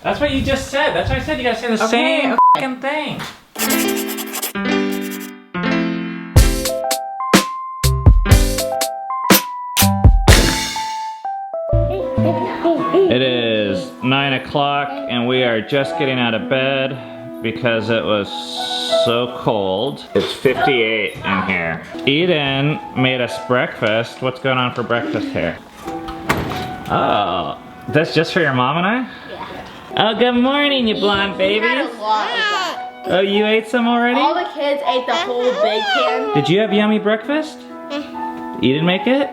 That's what you just said. That's what I said. You gotta say the same fucking thing. It is 9 o'clock and we are just getting out of bed because it was so cold. It's 58 in here. Eden made us breakfast. What's going on for breakfast here? Oh, that's just for your mom and I? Yeah. Oh, good morning, you blonde babies. We had a lot of that. Oh, you ate some already? All the kids ate the whole big can. Did you have yummy breakfast? Eden make it?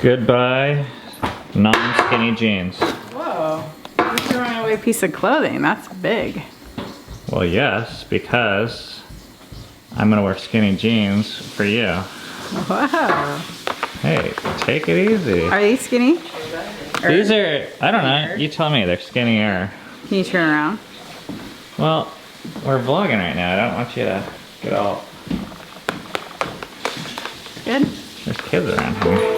Goodbye, non-skinny jeans. Whoa, you're throwing away a piece of clothing. That's big. Well, yes, because I'm gonna wear skinny jeans for you. Wow. Hey, take it easy. Are these skinny? These are, I don't know, you tell me, they're skinnier. Can you turn around? Well, we're vlogging right now. I don't want you to get all... Good. There's kids around here.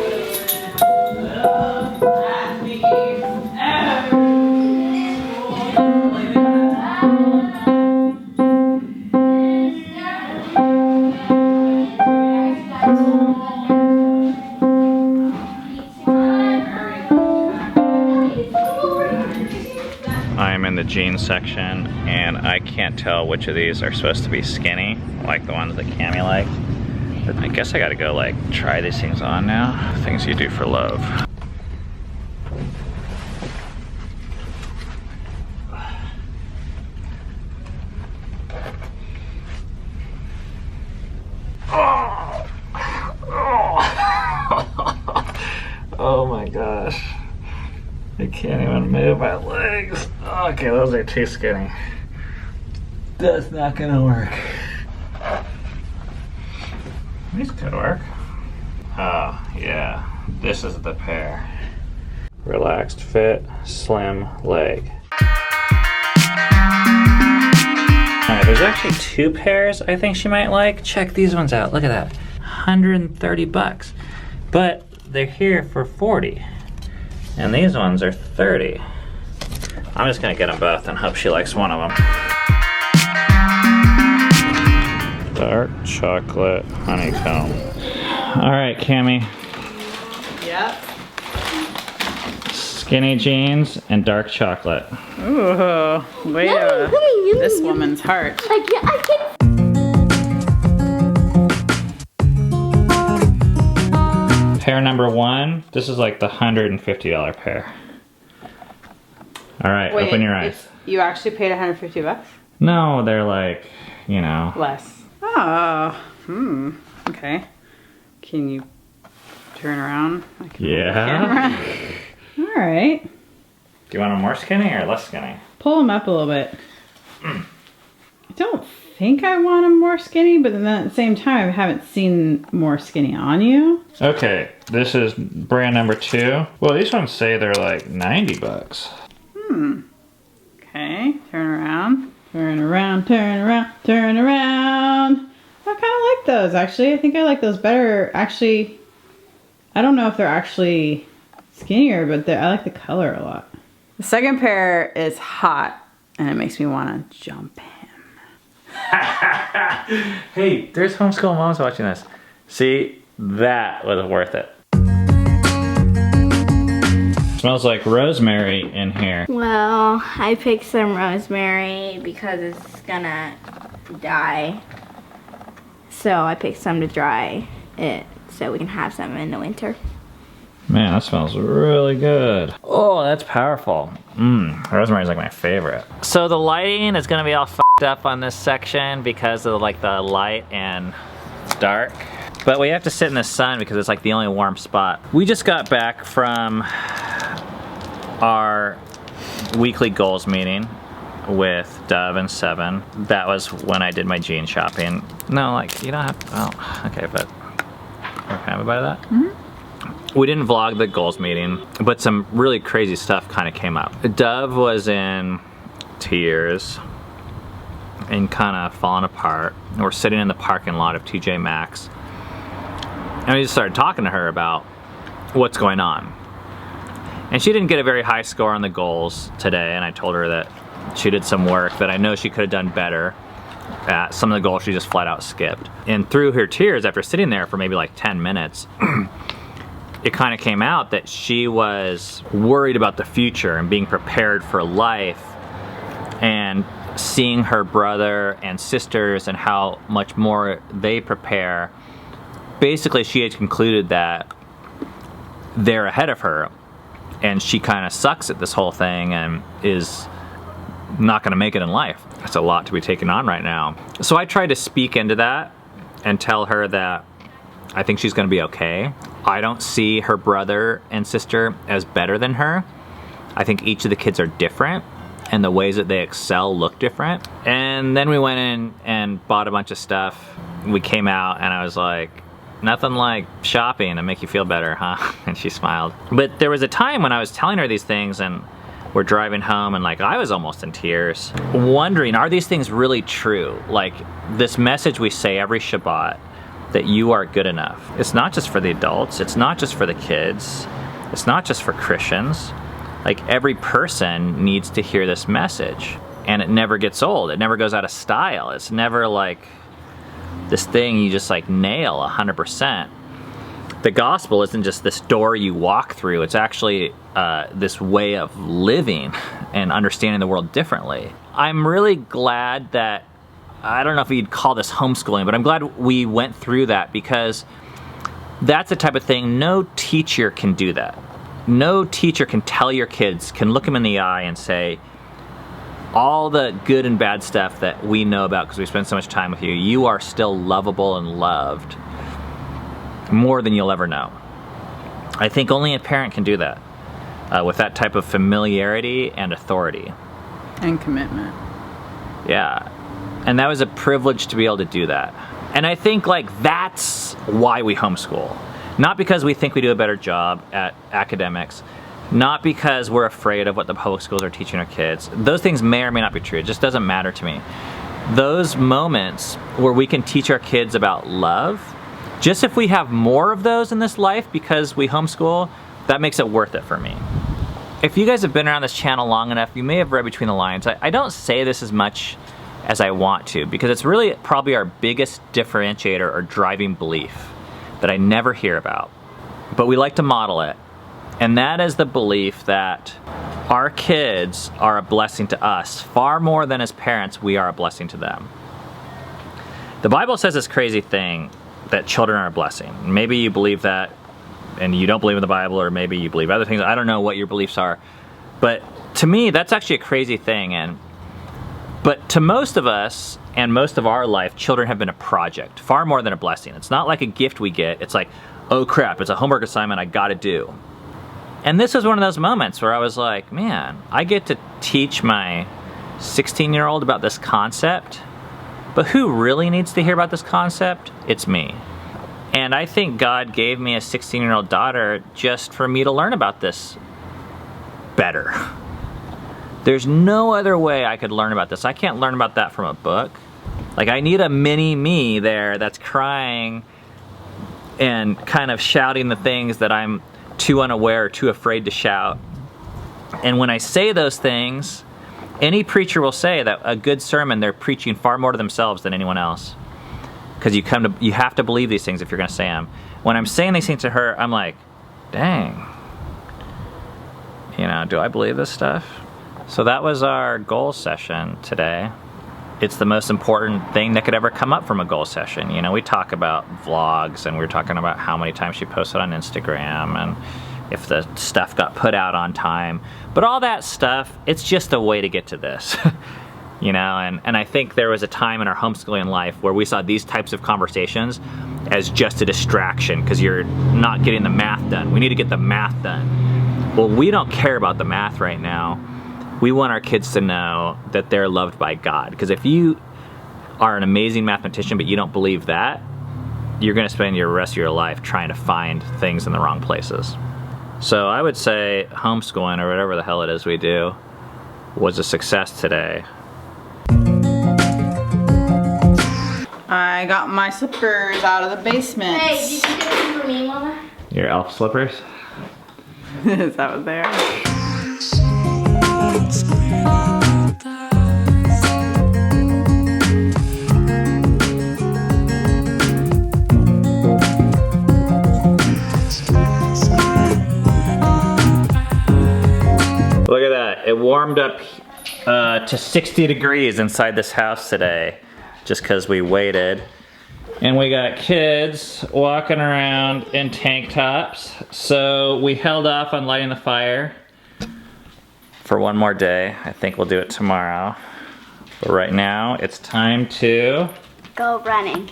I'm in the jeans section and I can't tell which of these are supposed to be skinny, like the ones that Cammy liked. But I guess I gotta go like try these things on now. Things you do for love. Oh my gosh. I can't even move my legs. Okay, those are too skinny. That's not gonna work. These could work. Oh, yeah. This is the pair. Relaxed fit, slim leg. Alright, there's actually two pairs I think she might like. Check these ones out. Look at that. 130 bucks. But they're here for 40. And these ones are 30. I'm just gonna get them both and hope she likes one of them. Dark chocolate honeycomb. All right, Cammy. Yep. Skinny jeans and dark chocolate. Ooh, way to this woman's heart. Pair number one. This is like the $150 pair. All right, Wait, open your eyes. You actually paid 150 bucks? No, they're like, you know. Less. Oh, okay. Can you turn around? Yeah. All right. Do you want them more skinny or less skinny? Pull them up a little bit. I don't think I want them more skinny, but then at the same time, I haven't seen more skinny on you. Okay, this is brand number 2. Well, these ones say they're like 90 bucks. Okay, turn around. Turn around, turn around, turn around. I kind of like those, actually. I think I like those better. Actually, I don't know if they're actually skinnier, but I like the color a lot. The second pair is hot, and it makes me want to jump him. Hey, there's homeschool moms watching this. See, that was worth it. Smells like rosemary in here. Well, I picked some rosemary because it's gonna die. So I picked some to dry it so we can have some in the winter. Man, that smells really good. Oh, that's powerful. Rosemary's like my favorite. So the lighting is gonna be all f***ed up on this section because of like the light and it's dark. But we have to sit in the sun because it's like the only warm spot. We just got back from our weekly goals meeting with Dove and Seven. That was when I did my jean shopping. No, like, you don't have to, oh, okay, but we're kind of about that. Mm-hmm. We didn't vlog the goals meeting, but some really crazy stuff kind of came up. Dove was in tears and kind of falling apart. We're sitting in the parking lot of TJ Maxx, and we just started talking to her about what's going on. And she didn't get a very high score on the goals today, and I told her that she did some work that I know she could have done better at. Some of the goals she just flat out skipped. And through her tears, after sitting there for maybe like 10 minutes, it kind of came out that she was worried about the future and being prepared for life, and seeing her brother and sisters and how much more they prepare. Basically, she had concluded that they're ahead of her, and she kind of sucks at this whole thing and is not gonna make it in life. That's a lot to be taken on right now. So I tried to speak into that and tell her that I think she's gonna be okay. I don't see her brother and sister as better than her. I think each of the kids are different, and the ways that they excel look different. And then we went in and bought a bunch of stuff. We came out and I was like, nothing like shopping to make you feel better, huh? And she smiled. But there was a time when I was telling her these things, and we're driving home, and like I was almost in tears, wondering, are these things really true? Like this message we say every Shabbat, that you are good enough. It's not just for the adults, it's not just for the kids, it's not just for Christians. Like every person needs to hear this message, and it never gets old. It never goes out of style. It's never like this thing you just like nail 100%. The gospel isn't just this door you walk through. It's actually this way of living and understanding the world differently. I'm really glad that, I don't know if you'd call this homeschooling, but I'm glad we went through that, because that's the type of thing no teacher can do that. No teacher can tell your kids, can look them in the eye and say, all the good and bad stuff that we know about because we spend so much time with you, you are still lovable and loved more than you'll ever know. I think only a parent can do that with that type of familiarity and authority. And commitment. Yeah. And that was a privilege to be able to do that. And I think like that's why we homeschool. Not because we think we do a better job at academics, not because we're afraid of what the public schools are teaching our kids. Those things may or may not be true. It just doesn't matter to me. Those moments where we can teach our kids about love, just if we have more of those in this life because we homeschool, that makes it worth it for me. If you guys have been around this channel long enough, you may have read between the lines. I don't say this as much as I want to, because it's really probably our biggest differentiator or driving belief that I never hear about. But we like to model it. And that is the belief that our kids are a blessing to us, far more than as parents we are a blessing to them. The Bible says this crazy thing, that children are a blessing. Maybe you believe that and you don't believe in the Bible, or maybe you believe other things. I don't know what your beliefs are. But to me, that's actually a crazy thing. But to most of us and most of our life, children have been a project, far more than a blessing. It's not like a gift we get. It's like, oh crap, it's a homework assignment I gotta do. And this was one of those moments where I was like, man, I get to teach my 16-year-old about this concept, but who really needs to hear about this concept? It's me. And I think God gave me a 16-year-old daughter just for me to learn about this better. There's no other way I could learn about this. I can't learn about that from a book. Like, I need a mini me there that's crying and kind of shouting the things that I'm too unaware, too afraid to shout. And when I say those things, any preacher will say that a good sermon, they're preaching far more to themselves than anyone else. Because you have to believe these things if you're going to say them. When I'm saying these things to her, I'm like, dang. You know, do I believe this stuff? So that was our goal session today. It's the most important thing that could ever come up from a goal session. You know, we talk about vlogs, and we were talking about how many times she posted on Instagram and if the stuff got put out on time. But all that stuff, it's just a way to get to this. You know, and I think there was a time in our homeschooling life where we saw these types of conversations as just a distraction because you're not getting the math done. We need to get the math done. Well, we don't care about the math right now. we want our kids to know that they're loved by God. Because if you are an amazing mathematician but you don't believe that, you're going to spend your rest of your life trying to find things in the wrong places. So I would say homeschooling, or whatever the hell it is we do, was a success today. I got my slippers out of the basement. Hey, did you get them for me, Mama? Your elf slippers? Is that what they are? Look at that. It warmed up to 60 degrees inside this house today, just because we waited. And we got kids walking around in tank tops. So we held off on lighting the fire for one more day. I think we'll do it tomorrow. But right now, it's time to Go running.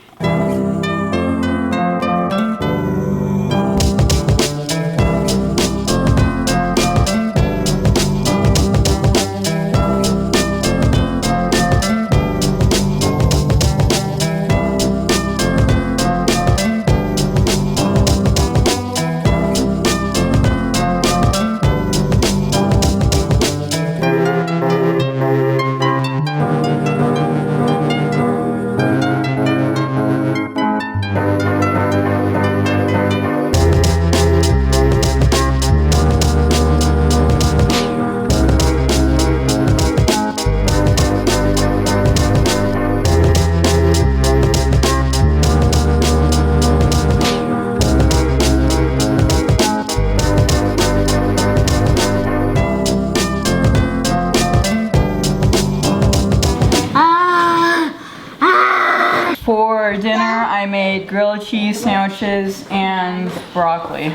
For dinner, I made grilled cheese sandwiches and broccoli.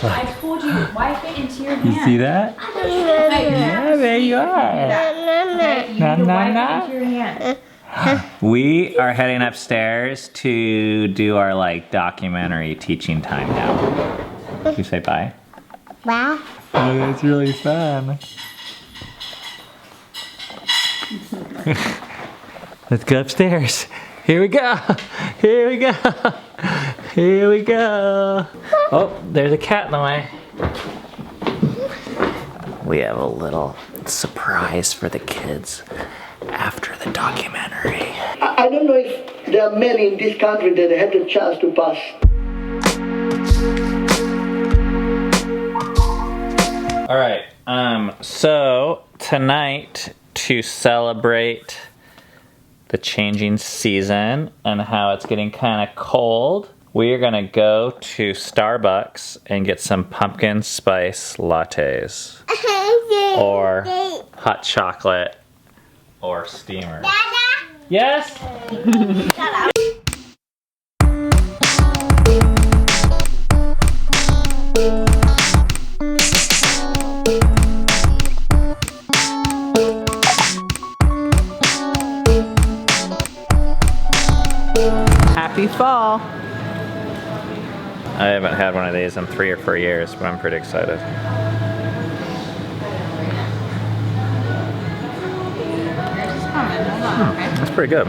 I told you, wipe it into your hand. You see that? Yeah, there you are. Na, na, na. Into your hand. We are heading upstairs to do our like documentary teaching time now. You say bye? Wow. Oh, that's really fun. Let's go upstairs. Here we go. Here we go. Here we go. Oh, there's a cat in the way. We have a little surprise for the kids after the documentary. I don't know if there are many in this country that had the chance to pass. All right, so tonight, to celebrate the changing season and how it's getting kind of cold, we are gonna go to Starbucks and get some pumpkin spice lattes or hot chocolate or steamer. Yes? Happy fall. I haven't had one of these in 3 or 4 years, but I'm pretty excited. That's pretty good.